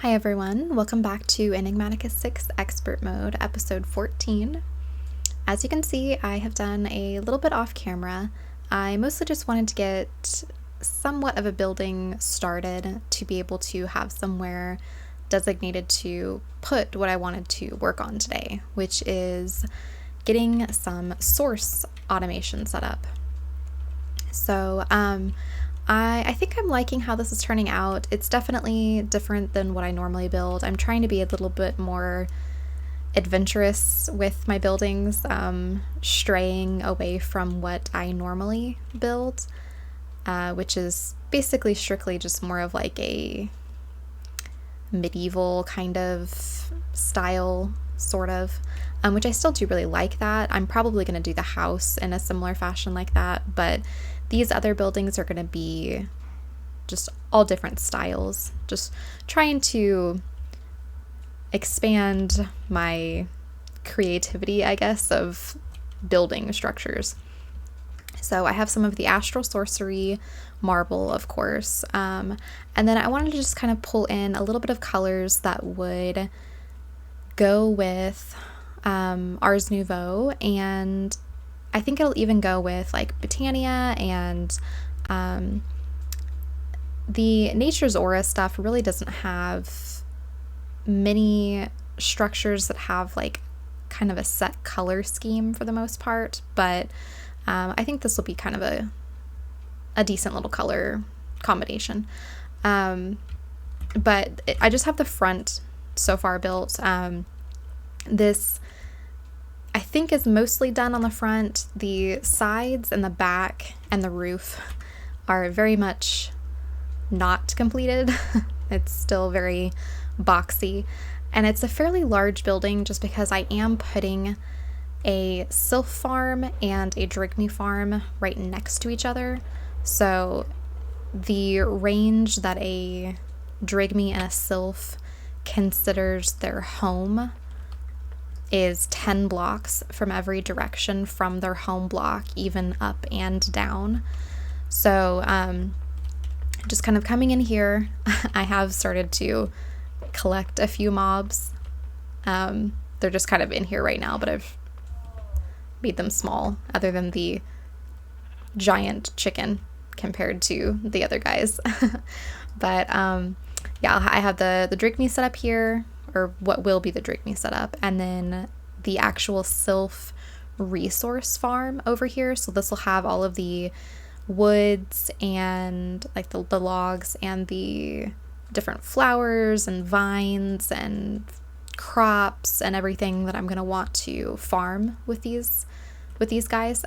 Hi everyone, welcome back to Enigmatica 6 Expert Mode, episode 14. As you can see, I have done a little bit off camera. I mostly just wanted to get somewhat of a building started to be able to have somewhere designated to put what I wanted to work on today, which is getting some source automation set up. So, I think I'm liking how this is turning out. It's definitely different than what I normally build. I'm trying to be a little bit more adventurous with my buildings, straying away from what I normally build, which is basically strictly just more of like a medieval kind of style, sort of, which I still do really like that. I'm probably going to do the house in a similar fashion like that, but these other buildings are going to be just all different styles, just trying to expand my creativity, I guess, of building structures. So I have some of the Astral Sorcery marble, of course, and then I wanted to just kind of pull in a little bit of colors that would go with Ars Nouveau, and I think it'll even go with like Britannia, and the Nature's Aura stuff really doesn't have many structures that have like kind of a set color scheme for the most part, but I think this will be kind of a decent little color combination. But I just have the front so far built. This I think is mostly done on the front. The sides and the back and the roof are very much not completed. It's still very boxy, and it's a fairly large building just because I am putting a Sylph farm and a Drygmy farm right next to each other. So the range that a Drygmy and a Sylph considers their home is 10 blocks from every direction from their home block, even up and down. So just kind of coming in here, I have started to collect a few mobs. They're just kind of in here right now, but I've made them small, other than the giant chicken compared to the other guys. But yeah, I have the Drygmy set up here, or what will be the Drygmy setup, and then the actual Sylph resource farm over here. So this will have all of the woods and like the logs and the different flowers and vines and crops and everything that I'm going to want to farm with these guys.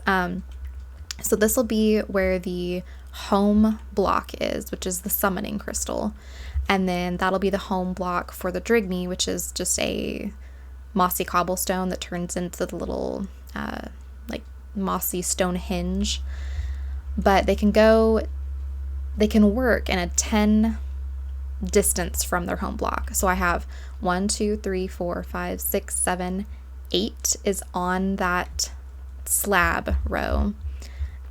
So this will be where the home block is, which is the summoning crystal. And then that'll be the home block for the Drygmy, which is just a mossy cobblestone that turns into the little like mossy stone hinge. But they can work in a 10 distance from their home block. So I have 1, 2, 3, 4, 5, 6, 7, 8 is on that slab row.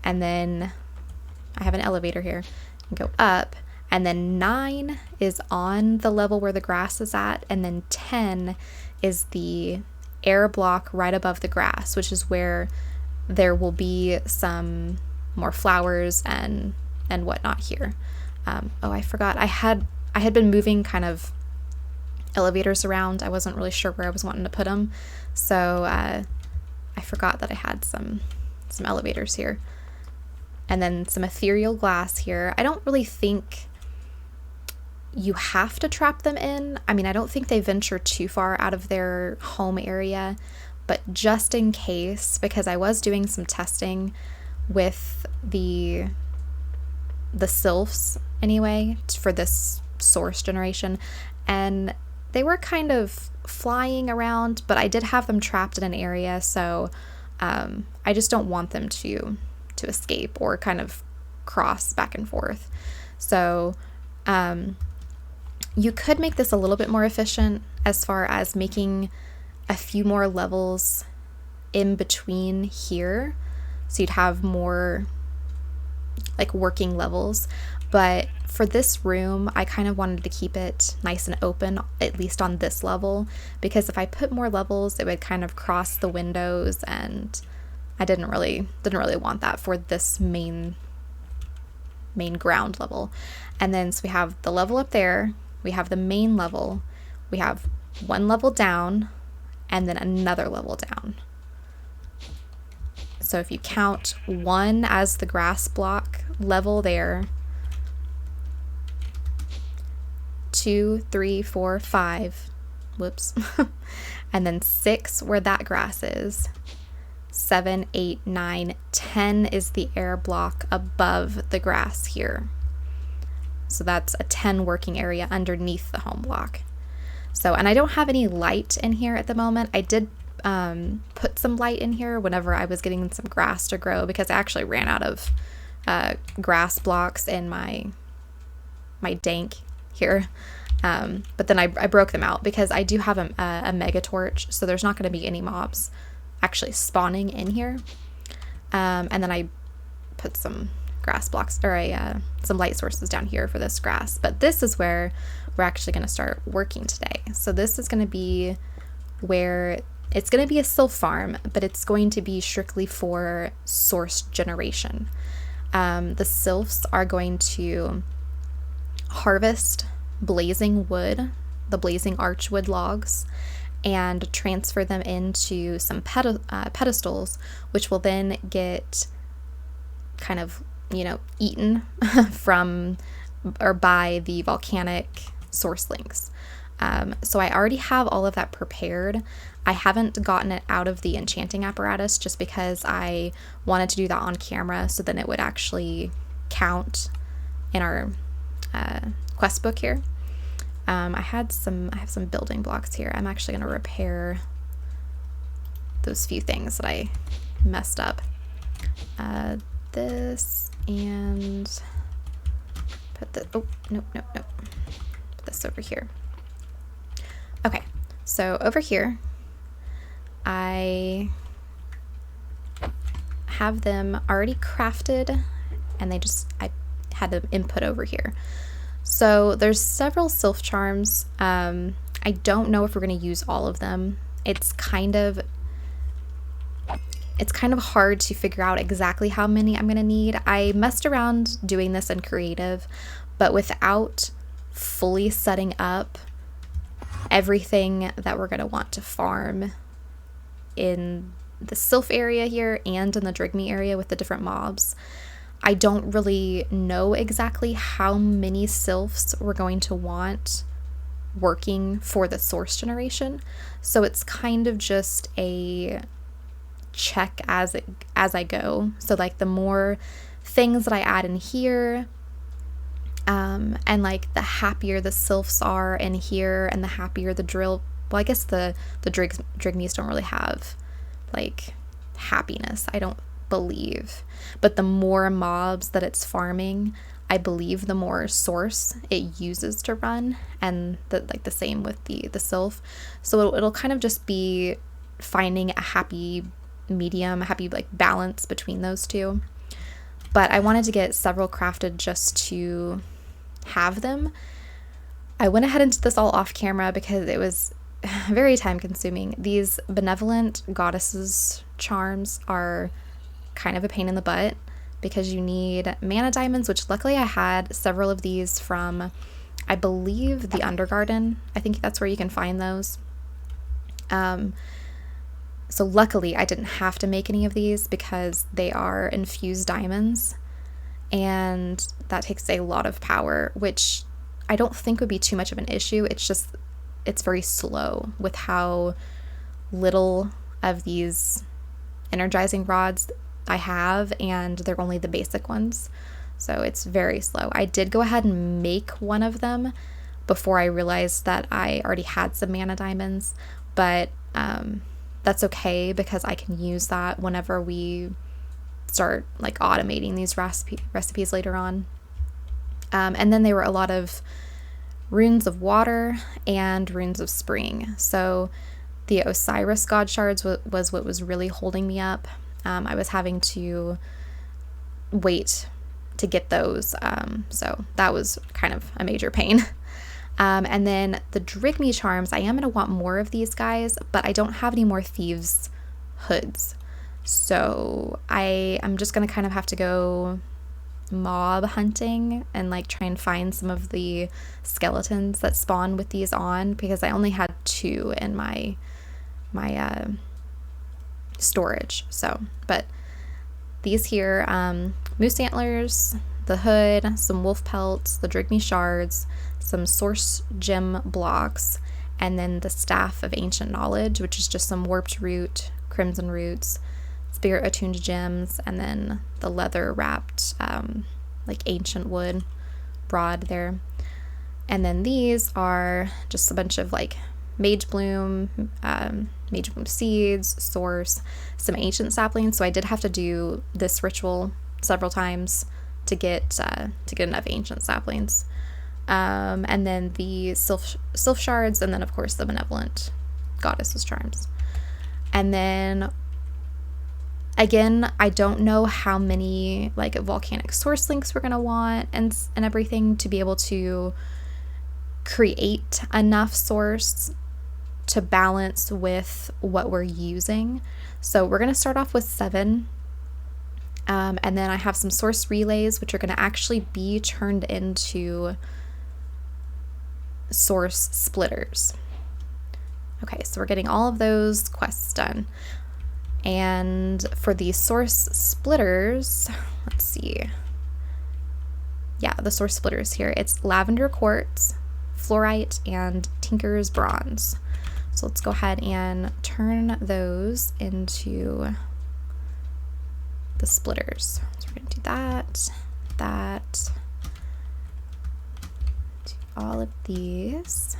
And then I have an elevator here and go up. And then 9 is on the level where the grass is at, and then 10 is the air block right above the grass, which is where there will be some more flowers and whatnot here. Oh, I forgot. I had been moving kind of elevators around. I wasn't really sure where I was wanting to put them, so I forgot that I had some elevators here. And then some ethereal glass here. I don't really think you have to trap them in. I mean, I don't think they venture too far out of their home area, but just in case, because I was doing some testing with the Sylphs anyway for this source generation, and they were kind of flying around, but I did have them trapped in an area, so I just don't want them to escape or kind of cross back and forth. So you could make this a little bit more efficient as far as making a few more levels in between here, so you'd have more like working levels. But for this room, I kind of wanted to keep it nice and open, at least on this level, because if I put more levels, it would kind of cross the windows, and I didn't really want that for this main ground level. And then so we have the level up there, we have the main level, we have one level down, and then another level down. So if you count 1 as the grass block level there, 2, 3, 4, 5, whoops, and then 6 where that grass is, 7, 8, 9, 10 is the air block above the grass here. So that's a 10 working area underneath the home block. So, and I don't have any light in here at the moment. I did put some light in here whenever I was getting some grass to grow, because I actually ran out of grass blocks in my dank here. But then I broke them out because I do have a mega torch, so there's not going to be any mobs actually spawning in here. And then I put some grass blocks, or some light sources down here for this grass. But this is where we're actually going to start working today. So this is going to be where it's going to be a sylph farm, but it's going to be strictly for source generation. The sylphs are going to harvest blazing wood, the blazing archwood logs, and transfer them into some pedestals, which will then get kind of, eaten from or by the volcanic source links. So I already have all of that prepared. I haven't gotten it out of the enchanting apparatus just because I wanted to do that on camera, so then it would actually count in our quest book here. I have some building blocks here. I'm actually going to repair those few things that I messed up. This, and put the, oh, nope. Put this over here. Okay, so over here, I have them already crafted, and I had them input over here. So there's several sylph charms. I don't know if we're going to use all of them. It's kind of hard to figure out exactly how many I'm going to need. I messed around doing this in creative, but without fully setting up everything that we're going to want to farm in the sylph area here and in the Drygmy area with the different mobs, I don't really know exactly how many sylphs we're going to want working for the source generation. So it's kind of just a check as I go. So like the more things that I add in here, and like the happier the sylphs are in here, and the happier the drill. Well, I guess the Drygmies don't really have like happiness, I don't believe. But the more mobs that it's farming, I believe the more source it uses to run, and the same with the sylph. So it'll kind of just be finding a happy medium, a happy like balance between those two. But I wanted to get several crafted just to have them. I went ahead and did this all off camera because it was very time consuming. These benevolent goddesses charms are kind of a pain in the butt because you need mana diamonds, which luckily I had several of these from, I believe, the Undergarden. I think that's where you can find those. So luckily I didn't have to make any of these because they are infused diamonds, and that takes a lot of power, which I don't think would be too much of an issue. It's just, it's very slow with how little of these energizing rods I have, and they're only the basic ones. So it's very slow. I did go ahead and make one of them before I realized that I already had some mana diamonds, but that's okay because I can use that whenever we start like automating these recipes later on. And then there were a lot of runes of water and runes of spring. So the Osiris god shards was what was really holding me up. I was having to wait to get those. So that was kind of a major pain. And then the Drygmy charms, I am going to want more of these guys, but I don't have any more thieves hoods. So I'm just going to kind of have to go mob hunting and like try and find some of the skeletons that spawn with these on, because I only had 2 in my storage. So, but these here, moose antlers, the hood, some wolf pelts, the Drygmy shards, some source gem blocks, and then the staff of ancient knowledge, which is just some warped root, crimson roots, spirit attuned gems, and then the leather wrapped like ancient wood rod there. And then these are just a bunch of like mage bloom seeds, source, some ancient saplings. So I did have to do this ritual several times to get enough ancient saplings. And then the sylph shards, and then of course the benevolent goddess's charms. And then again, I don't know how many like volcanic source links we're gonna want and everything to be able to create enough source to balance with what we're using. So we're gonna start off with 7. And then I have some source relays, which are going to actually be turned into source splitters. Okay, so we're getting all of those quests done. And for the source splitters, let's see. Yeah, the source splitters here. It's lavender quartz, fluorite, and tinker's bronze. So let's go ahead and turn those into the splitters. So we're going to do that, do all of these,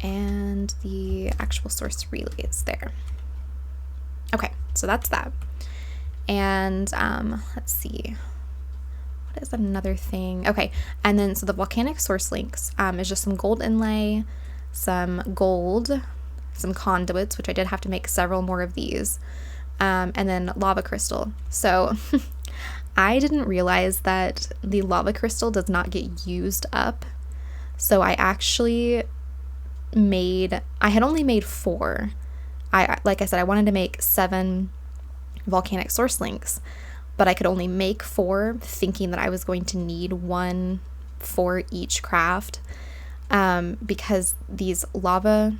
and the actual source relays there. Okay, so that's that. And let's see, what is another thing? Okay, and then so the volcanic source links is just some gold inlay, some gold, some conduits, which I did have to make several more of these, and then lava crystal. So I didn't realize that the lava crystal does not get used up. So I actually I had only made 4. Like I said, I wanted to make 7 volcanic source links, but I could only make 4, thinking that I was going to need 1 for each craft, because these lava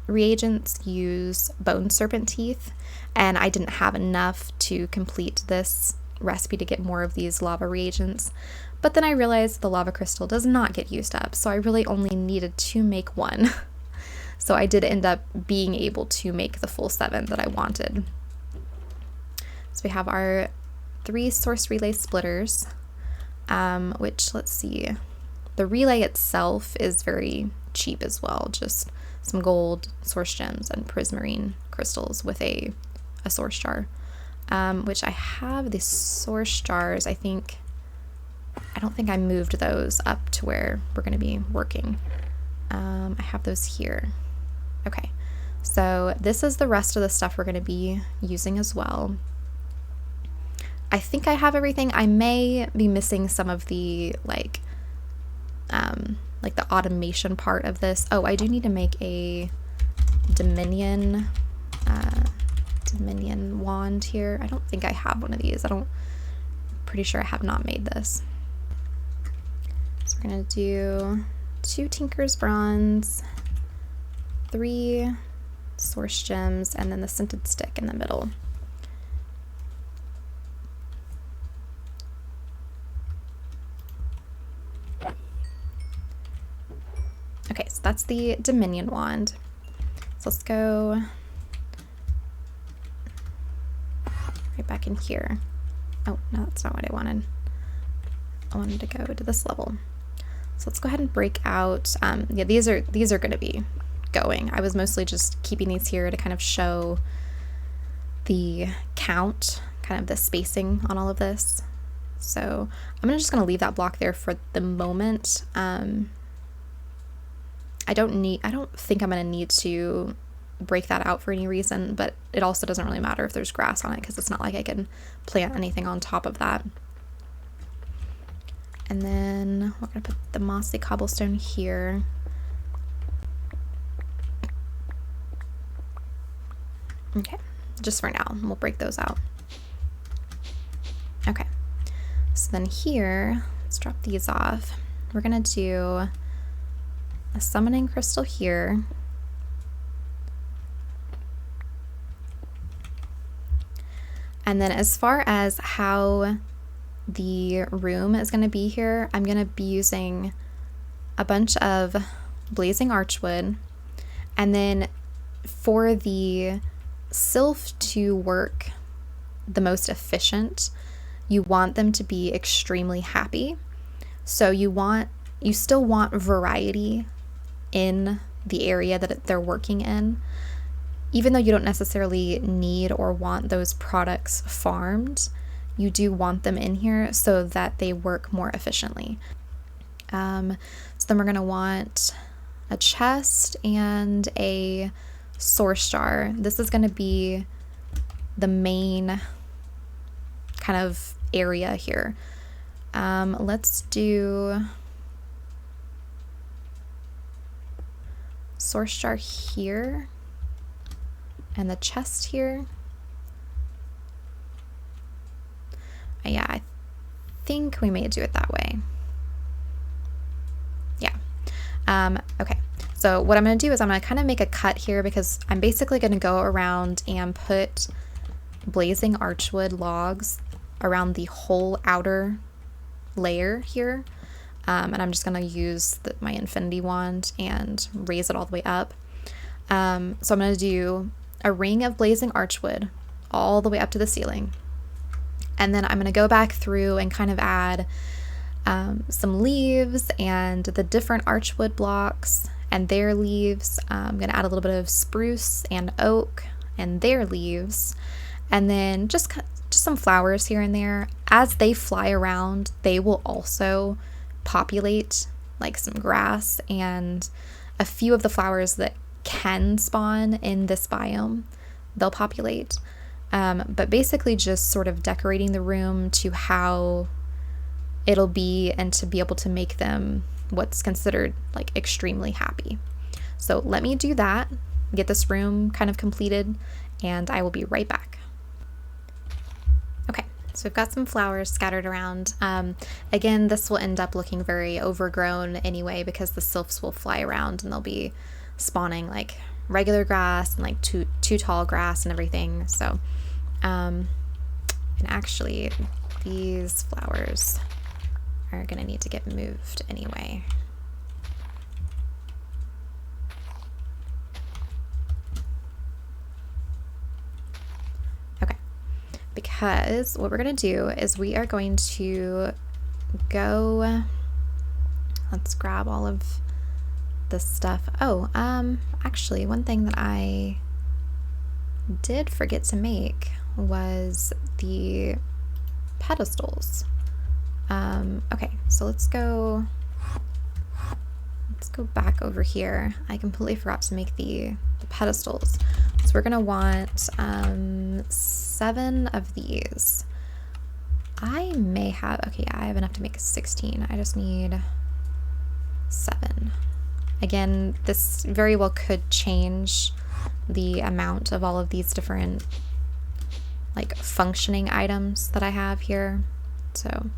reagents use bone serpent teeth, and I didn't have enough to complete this recipe to get more of these lava reagents. But then I realized the lava crystal does not get used up, so I really only needed to make 1. So I did end up being able to make the full 7 that I wanted. So we have our 3 source relay splitters, which, let's see, the relay itself is very cheap as well, just some gold, source gems, and prismarine crystals with a source jar, which I have the source jars. I don't think I moved those up to where we're going to be working. I have those here. Okay, so this is the rest of the stuff we're going to be using as well. I think I have everything. I may be missing some of the like the automation part of this. Oh, I do need to make a Dominion wand here. I don't think I have one of these. Pretty sure I have not made this. So we're gonna do 2 Tinker's Bronze, 3 Source Gems, and then the Scented Stick in the middle. Okay, so that's the Dominion wand. So let's go right back in here. Oh, no, that's not what I wanted. I wanted to go to this level. So let's go ahead and break out. Yeah, these are going to be going. I was mostly just keeping these here to kind of show the count, kind of the spacing on all of this. So I'm just going to leave that block there for the moment. I don't think I'm going to need to break that out for any reason, but it also doesn't really matter if there's grass on it because it's not like I can plant anything on top of that. And then we're going to put the mossy cobblestone here. Okay, just for now, we'll break those out. Okay, so then here, let's drop these off. We're going to do a summoning crystal here. And then as far as how the room is going to be here, I'm going to be using a bunch of blazing archwood. And then for the sylph to work the most efficient, you want them to be extremely happy. So you still want variety in the area that they're working in. Even though you don't necessarily need or want those products farmed, you do want them in here so that they work more efficiently. So then we're going to want a chest and a source jar. This is going to be the main kind of area here. Let's do source jar here. And the chest here. Yeah, I think we may do it that way. Yeah. Okay. So what I'm going to do is I'm going to kind of make a cut here because I'm basically going to go around and put blazing archwood logs around the whole outer layer here. And I'm just going to use my infinity wand and raise it all the way up. So I'm going to do a ring of blazing archwood all the way up to the ceiling. And then I'm going to go back through and kind of add some leaves and the different archwood blocks and their leaves. I'm going to add a little bit of spruce and oak and their leaves. And then just some flowers here and there. As they fly around, they will also populate like some grass and a few of the flowers that can spawn in this biome, they'll populate. But basically just sort of decorating the room to how it'll be and to be able to make them what's considered like extremely happy. So let me do that, get this room kind of completed, and I will be right back. Okay, so we've got some flowers scattered around. Again, this will end up looking very overgrown anyway because the sylphs will fly around and they'll be spawning like regular grass and like too tall grass and everything. So and actually these flowers are gonna need to get moved anyway. Okay, because what we're gonna do is we are going to go, let's grab all of this stuff. Oh, actually one thing that I did forget to make was the pedestals. Okay, so let's go back over here. I completely forgot to make the pedestals. So we're gonna want 7 of these. I may have, okay, yeah, I have enough to make 16. I just need 7. Again, this very well could change the amount of all of these different like functioning items that I have here. So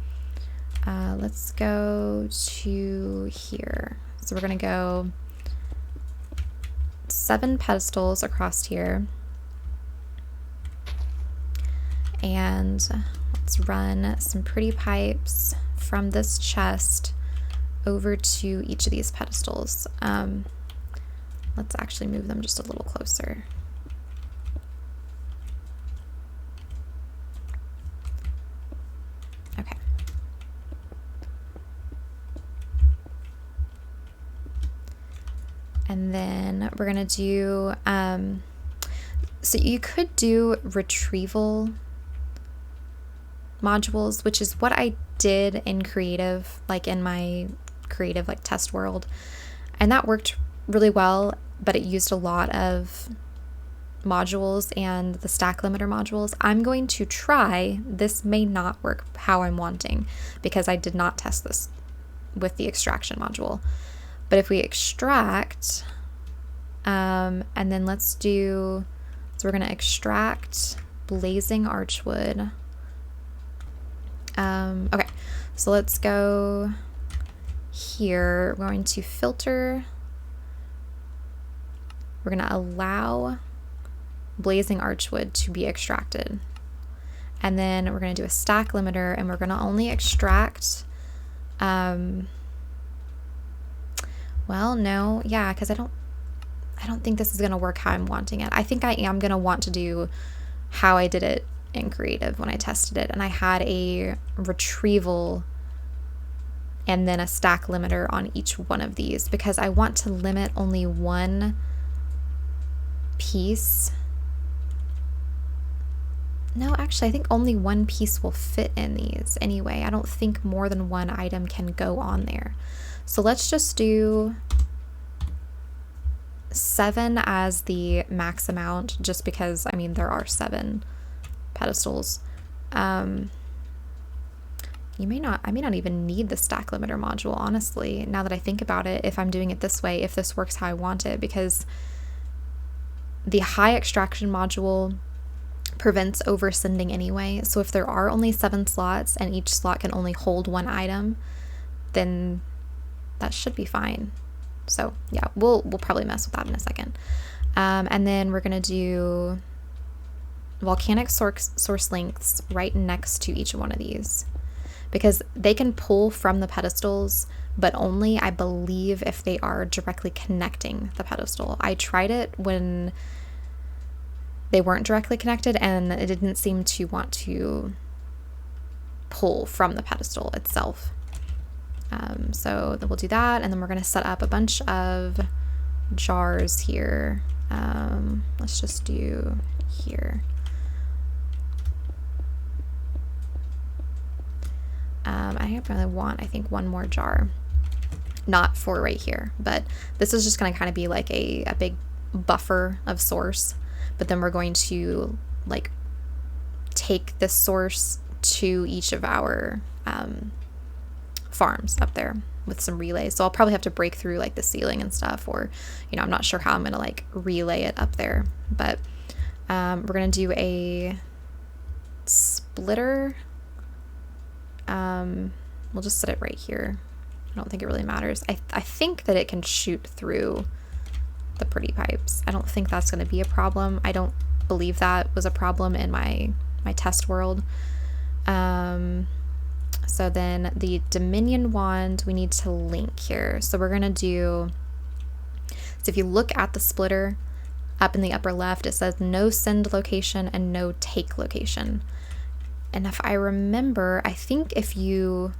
let's go to here. So we're gonna go 7 pedestals across here. And let's run some pretty pipes from this chest over to each of these pedestals. Let's actually move them just a little closer. Okay. And then we're gonna do, so you could do retrieval modules, which is what I did in creative, like in my creative like test world, and that worked really well, but it used a lot of modules and the stack limiter modules, I'm going to try, this may not work how I'm wanting because I did not test this with the extraction module. But if we extract, and then let's do, so we're going to extract blazing archwood. Okay, so let's go here. We're going to filter. We're going to allow blazing archwood to be extracted. And then we're going to do a stack limiter, and we're going to only extract, well, no, yeah, because I don't think this is going to work how I'm wanting it. I think I am going to want to do how I did it in creative when I tested it, and I had a retrieval and then a stack limiter on each one of these because I want to limit only one piece. No, actually, I think only one piece will fit in these anyway. I don't think more than one item can go on there. So let's just do 7 as the max amount, just because, I mean, there are 7 pedestals. I may not even need the stack limiter module, honestly, now that I think about it, if I'm doing it this way, if this works how I want it, because the high extraction module prevents oversending anyway. So if there are only 7 slots and each slot can only hold 1 item, then that should be fine. So yeah, we'll probably mess with that in a second. And then we're gonna do volcanic source lengths right next to each one of these, because they can pull from the pedestals, but only, I believe, if they are directly connecting the pedestal. I tried it when they weren't directly connected, and it didn't seem to want to pull from the pedestal itself. So then we'll do that, and then we're going to set up a bunch of jars here. Let's just do here. I really want, I think, one more jar. Not for right here, but this is just going to kind of be like a big buffer of source. But then we're going to like take this source to each of our farms up there with some relays. So I'll probably have to break through like the ceiling and stuff, or, you know, I'm not sure how I'm going to like relay it up there. But we're going to do a splitter. We'll just set it right here. I don't think it really matters. I think that it can shoot through the pretty pipes. I don't think that's going to be a problem. I don't believe that was a problem in my test world. So then the Dominion wand, we need to link here. So we're going to do, so if you look at the splitter up in the upper left, it says no send location and no take location. And if I remember, I think if you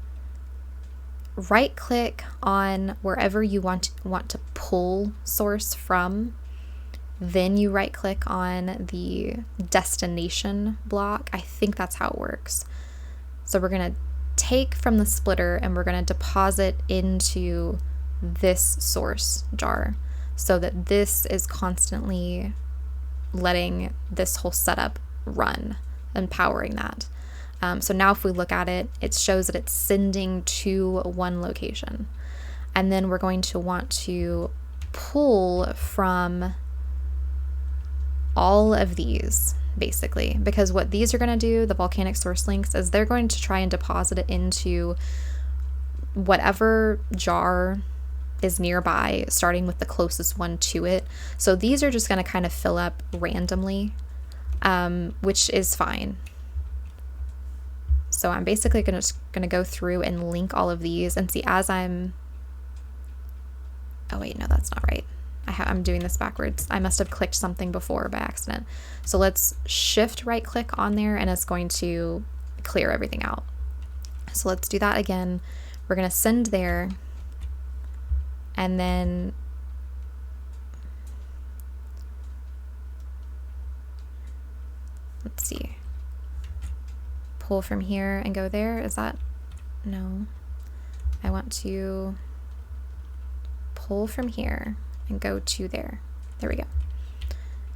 right click on wherever you want to pull source from, then you right click on the destination block. I think that's how it works. So we're going to take from the splitter and we're going to deposit into this source jar so that this is constantly letting this whole setup run and powering that. So now if we look at it, it shows that it's sending to one location. And then we're going to want to pull from all of these, basically, because what these are going to do, the volcanic source links, is they're going to try and deposit it into whatever jar is nearby, starting with the closest one to it. So these are just going to kind of fill up randomly, which is fine. So I'm basically going to go through and link all of these and see as I'm, oh wait, no, that's not right. I'm doing this backwards. I must have clicked something before by accident. So let's shift right click on there and it's going to clear everything out. So let's do that again. We're going to send there, and then let's see. Pull from here and go there. Is that, no. I want to pull from here and go to there. There we go.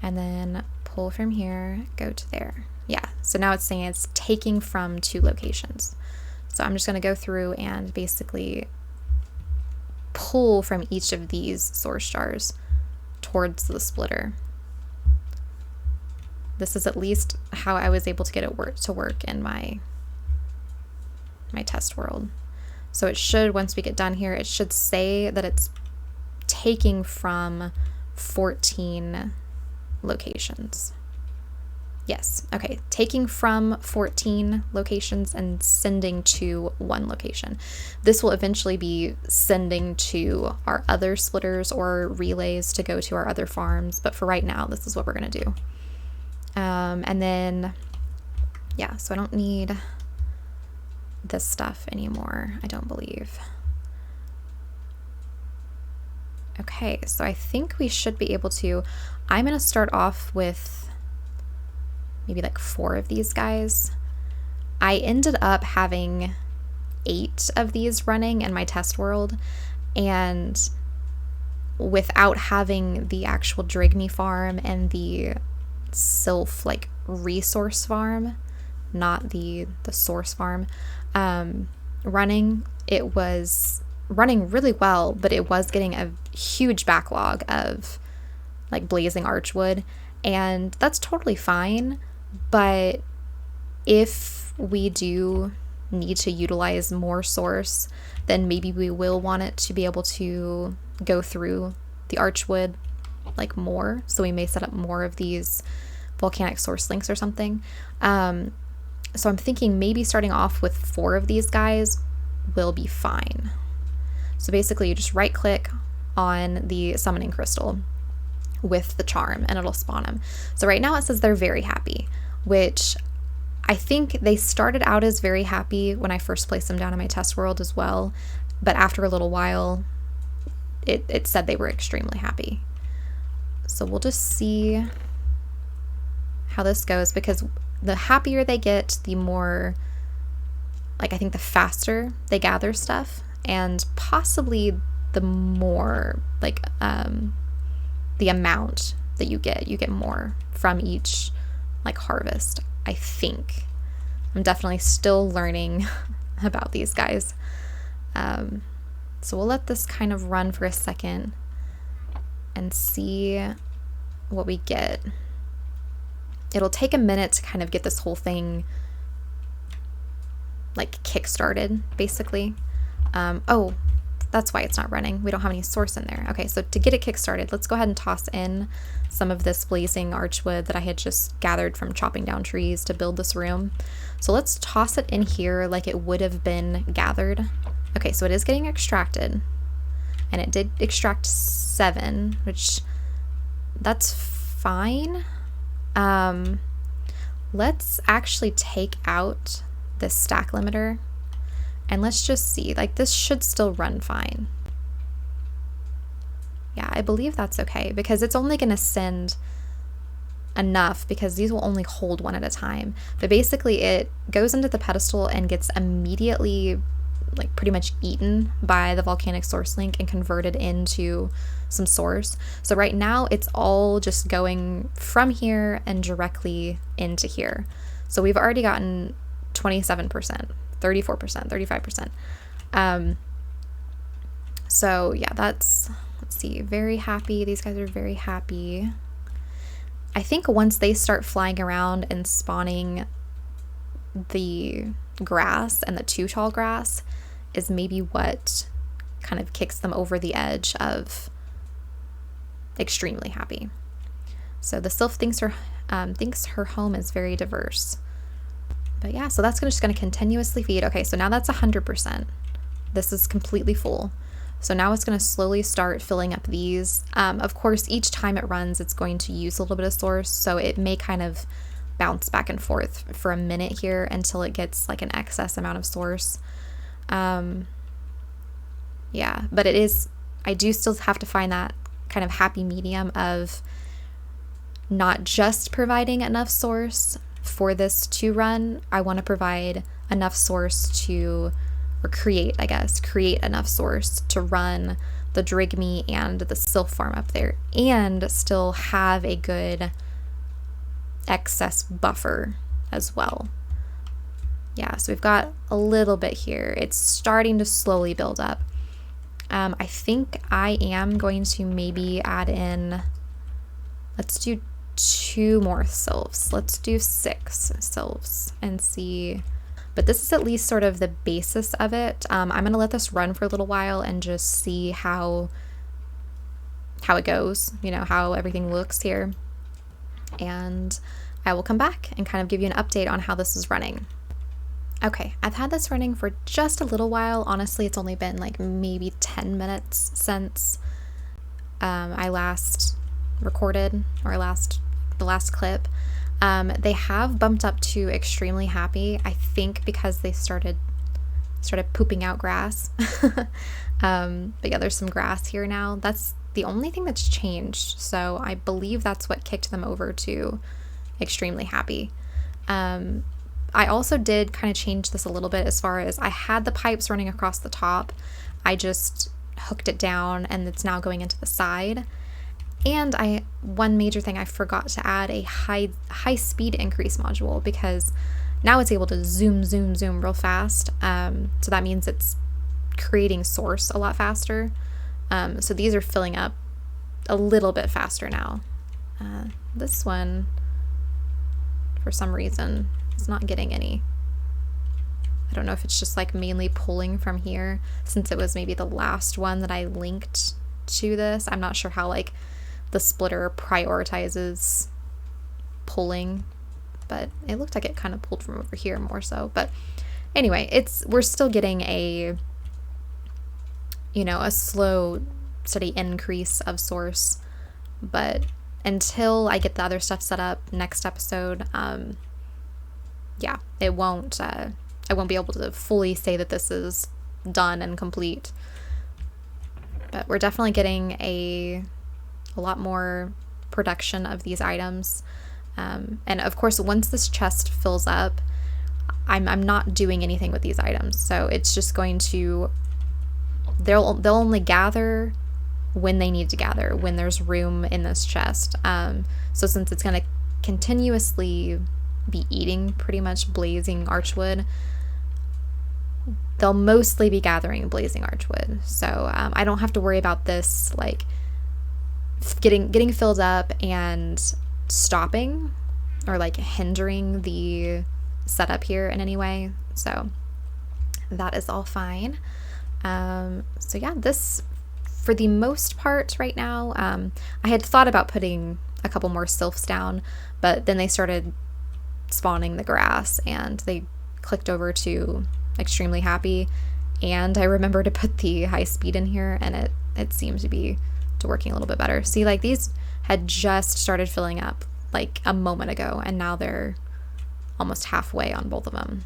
And then pull from here, go to there. Yeah, so now it's saying it's taking from 2 locations. So I'm just going to go through and basically pull from each of these source jars towards the splitter. This is at least how I was able to get it to work in my test world. So it should, once we get done here, it should say that it's taking from 14 locations. Yes, okay, taking from 14 locations and sending to 1 location. This will eventually be sending to our other splitters or relays to go to our other farms, but for right now, this is what we're gonna do. And then, yeah, so I don't need this stuff anymore, I don't believe. Okay, so I think we should be able to, I'm gonna start off with maybe like 4 of these guys. I ended up having 8 of these running in my test world, and without having the actual Drygmy farm and the Sylph like resource farm, not the source farm, running, it was running really well, but it was getting a huge backlog of like blazing archwood, and that's totally fine. But if we do need to utilize more source, then maybe we will want it to be able to go through the archwood like more, so we may set up more of these volcanic source links or something. So I'm thinking maybe starting off with 4 of these guys will be fine. So basically you just right click on the summoning crystal with the charm and it'll spawn them. So right now it says they're very happy, which I think they started out as very happy when I first placed them down in my test world as well, but after a little while it said they were extremely happy. So we'll just see how this goes, because the happier they get, the more, like, I think the faster they gather stuff, and possibly the more, like, the amount that you get more from each, like, harvest, I think. I'm definitely still learning about these guys. So we'll let this kind of run for a second and see what we get. It'll take a minute to kind of get this whole thing like kick-started, basically. Oh, that's why it's not running. We don't have any source in there. Okay, so to get it kick-started, let's go ahead and toss in some of this blazing archwood that I had just gathered from chopping down trees to build this room. So let's toss it in here like it would have been gathered. Okay, so it is getting extracted, and it did extract 7, which that's fine. Let's actually take out this stack limiter, and let's just see, like, this should still run fine. Yeah, I believe that's okay, because it's only going to send enough, because these will only hold 1 at a time. But basically it goes into the pedestal and gets immediately, like, pretty much eaten by the volcanic source link and converted into some source. So right now it's all just going from here and directly into here. So we've already gotten 27%, 34%, 35%. So yeah, that's, let's see, very happy. These guys are very happy. I think once they start flying around and spawning the grass and the 2 tall grass is maybe what kind of kicks them over the edge of extremely happy. So the Sylph thinks her home is very diverse. But yeah, so that's just going to continuously feed. Okay, so now that's 100%. This is completely full. So now it's going to slowly start filling up these. Of course, each time it runs, it's going to use a little bit of source, so it may kind of bounce back and forth for a minute here until it gets like an excess amount of source. Yeah, but it is, I do still have to find that kind of happy medium of not just providing enough source for this to run. I want to provide enough source to, or create enough source to run the Drygmy and the Sylph farm up there, and still have a good excess buffer as well. Yeah, so we've got a little bit here. It's starting to slowly build up. I think I am going to maybe add in, let's do 2 more sylphs. Let's do 6 sylphs and see. But this is at least sort of the basis of it. I'm going to let this run for a little while and just see how it goes, how everything looks here. And I will come back and kind of give you an update on how this is running. Okay, I've had this running for just a little while. Honestly, it's only been like maybe 10 minutes since I last recorded, or the last clip. They have bumped up to extremely happy, I think because they started pooping out grass. But yeah, there's some grass here now. That's the only thing that's changed. So I believe that's what kicked them over to extremely happy. I also did kind of change this a little bit as far as I had the pipes running across the top. I just hooked it down and it's now going into the side. And one major thing, I forgot to add a high speed increase module, because now it's able to zoom real fast. So that means it's creating source a lot faster. So these are filling up a little bit faster now. This one, for some reason, is not getting any. I don't know if it's just like mainly pulling from here, since it was maybe the last one that I linked to this. I'm not sure how like the splitter prioritizes pulling, but it looked like it kind of pulled from over here more so. But anyway, we're still getting a slow steady increase of source, but until I get the other stuff set up next episode, yeah, I won't be able to fully say that this is done and complete. But we're definitely getting a lot more production of these items. And of course, once this chest fills up, I'm not doing anything with these items. So it's just going to, they'll only gather when they need to gather, when there's room in this chest. So since it's going to continuously be eating pretty much blazing archwood, they'll mostly be gathering blazing archwood. So I don't have to worry about this like getting filled up and stopping or like hindering the setup here in any way. So that is all fine. So yeah, this for the most part right now, I had thought about putting a couple more sylphs down, but then they started spawning the grass and they clicked over to extremely happy, and I remember to put the high speed in here, and it seems to be working a little bit better. See, like these had just started filling up like a moment ago, and now they're almost halfway on both of them.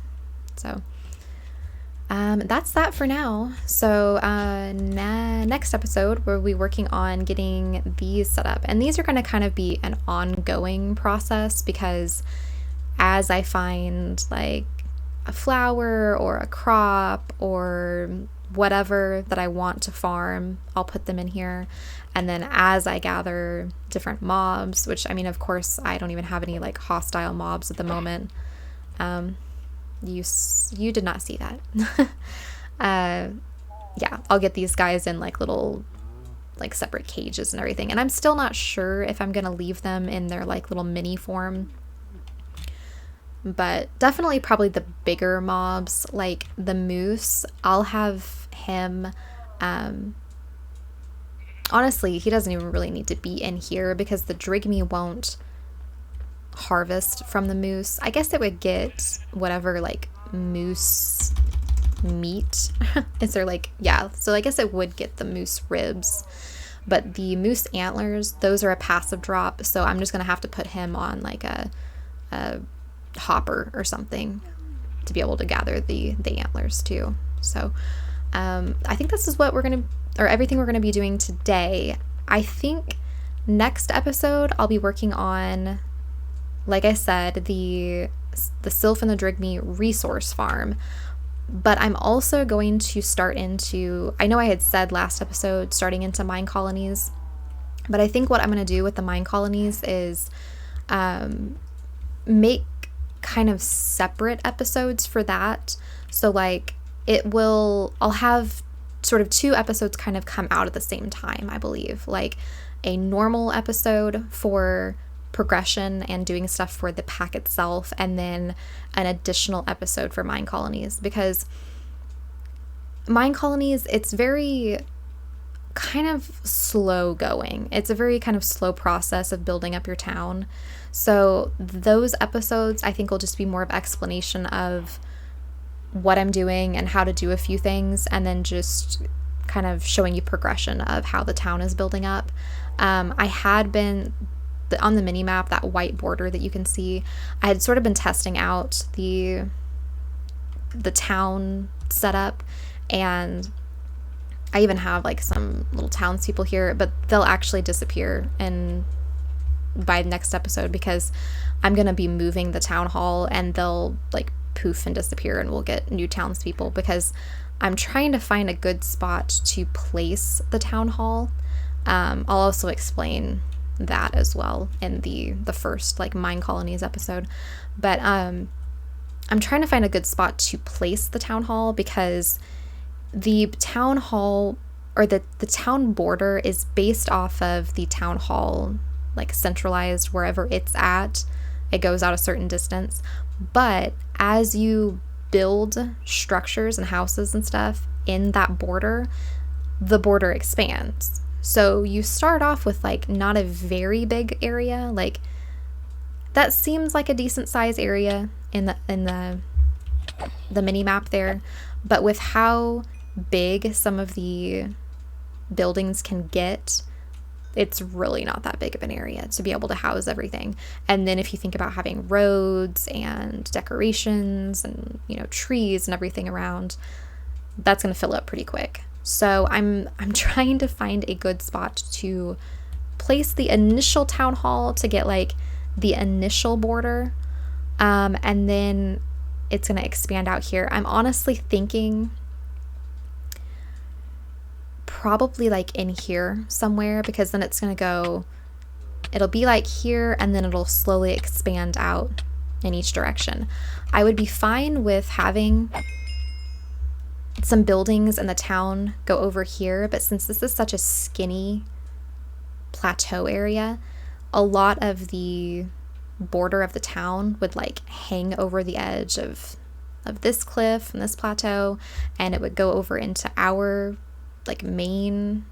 So that's that for now. So next episode we'll be working on getting these set up, and these are going to kind of be an ongoing process, because as I find like a flower or a crop or whatever that I want to farm, I'll put them in here. And then as I gather different mobs, which I mean, of course, I don't even have any like hostile mobs at the moment. You did not see that. Yeah, I'll get these guys in like little like separate cages and everything. And I'm still not sure if I'm gonna leave them in their like little mini form. But definitely probably the bigger mobs, like the moose, I'll have him, honestly, he doesn't even really need to be in here, because the Drygmy won't harvest from the moose. I guess it would get whatever like moose meat. Is there like, yeah, so I guess it would get the moose ribs, but the moose antlers, those are a passive drop, so I'm just gonna have to put him on like a hopper or something to be able to gather the antlers too. So I think this is what everything we're gonna be doing today. I think next episode I'll be working on, like I said, the Sylph and the Drygmy resource farm, but I'm also going to start into, I know I had said last episode starting into mine colonies, but I think what I'm going to do with the mine colonies is make kind of separate episodes for that. So like I'll have sort of 2 episodes kind of come out at the same time, I believe. Like a normal episode for progression and doing stuff for the pack itself, and then an additional episode for Mind Colonies, because Mind Colonies, it's very kind of slow going. It's a very kind of slow process of building up your town. So those episodes, I think, will just be more of explanation of what I'm doing and how to do a few things, and then just kind of showing you progression of how the town is building up. I had been on the mini map, that white border that you can see, I had sort of been testing out the town setup, and I even have like some little townspeople here, but they'll actually disappear by next episode, because I'm gonna be moving the town hall, and they'll like poof and disappear, and we'll get new townspeople, because I'm trying to find a good spot to place the town hall. I'll also explain that as well in the first like Mind Colonies episode, but I'm trying to find a good spot to place the town hall, because the town hall, or the town border, is based off of the town hall, like centralized wherever it's at. It goes out a certain distance, but as you build structures and houses and stuff in that border, the border expands. So you start off with like not a very big area, like that seems like a decent size area in the mini map there, but with how big some of the buildings can get, it's really not that big of an area to be able to house everything. And then if you think about having roads and decorations and, you know, trees and everything around, that's going to fill up pretty quick. So I'm trying to find a good spot to place the initial town hall to get like the initial border, and then it's going to expand out here. I'm honestly thinking probably like in here somewhere, because then it's going to go, it'll be like here, and then it'll slowly expand out in each direction. I would be fine with having some buildings in the town go over here, but since this is such a skinny plateau area, a lot of the border of the town would like hang over the edge of this cliff and this plateau, and it would go over into our like main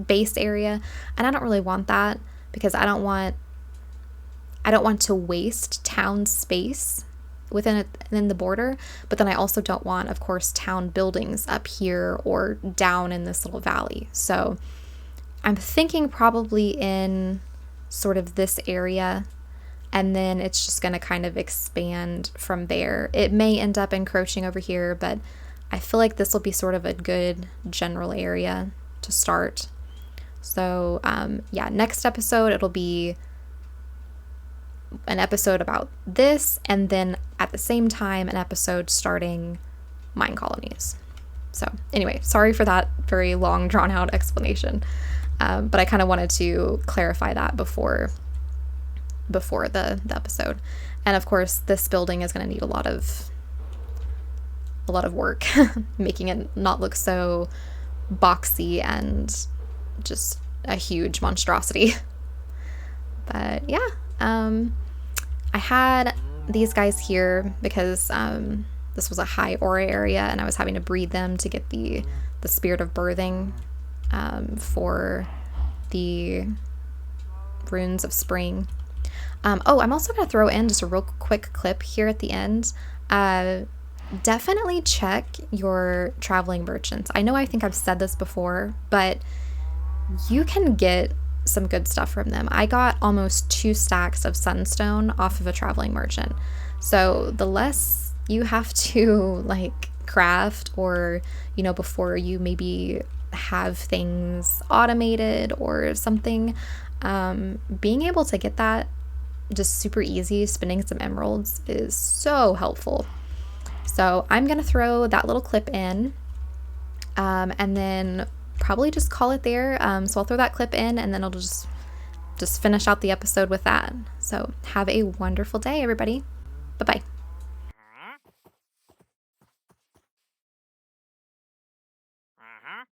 base area, and I don't really want that, because I don't want to waste town space within the border, but then I also don't want, of course, town buildings up here or down in this little valley. So I'm thinking probably in sort of this area, and then it's just going to kind of expand from there. It may end up encroaching over here, but I feel like this will be sort of a good general area to start. So yeah, next episode it'll be an episode about this, and then at the same time an episode starting Mind Colonies. So anyway, sorry for that very long drawn out explanation, but I kind of wanted to clarify that before the episode. And of course this building is going to need a lot of work making it not look so boxy and just a huge monstrosity. But yeah, I had these guys here because this was a high aura area, and I was having to breed them to get the spirit of birthing for the runes of spring. Oh, I'm also going to throw in just a real quick clip here at the end. Definitely check your traveling merchants. I know I think I've said this before, but you can get some good stuff from them. I got almost 2 stacks of sunstone off of a traveling merchant. So the less you have to like craft, or, you know, before you maybe have things automated or something, being able to get that just super easy, spending some emeralds, is so helpful. So I'm going to throw that little clip in, and then probably just call it there. So I'll throw that clip in, and then it'll just just finish out the episode with that. So have a wonderful day, everybody. Bye-bye. Uh-huh.